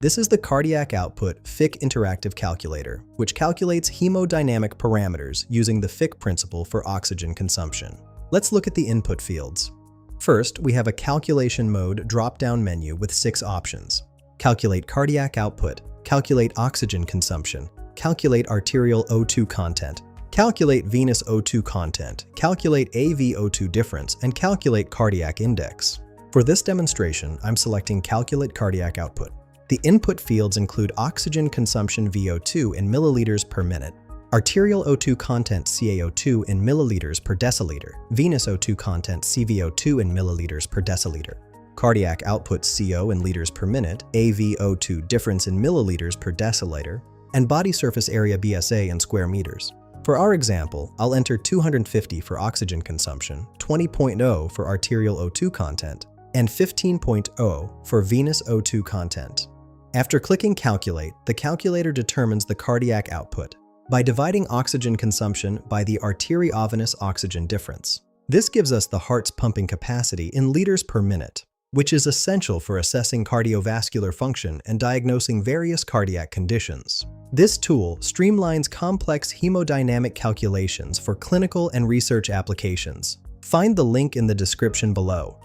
This is the cardiac output Fick interactive calculator, which calculates hemodynamic parameters using the Fick principle for oxygen consumption. Let's look at the input fields. First, we have a calculation mode drop-down menu with 6 options. Calculate cardiac output, calculate oxygen consumption, calculate arterial O2 content, calculate venous O2 content, calculate AvO2 difference, and calculate cardiac index. For this demonstration, I'm selecting Calculate Cardiac Output. The input fields include oxygen consumption VO2 in milliliters per minute, arterial O2 content CaO2 in milliliters per deciliter, venous O2 content CVO2 in milliliters per deciliter, cardiac output CO in liters per minute, AvO2 difference in milliliters per deciliter, and body surface area BSA in square meters. For our example, I'll enter 250 for oxygen consumption, 20.0 for arterial O2 content, and 15.0 for venous O2 content. After clicking Calculate, the calculator determines the cardiac output by dividing oxygen consumption by the arteriovenous oxygen difference. This gives us the heart's pumping capacity in liters per minute, which is essential for assessing cardiovascular function and diagnosing various cardiac conditions. This tool streamlines complex hemodynamic calculations for clinical and research applications. Find the link in the description below.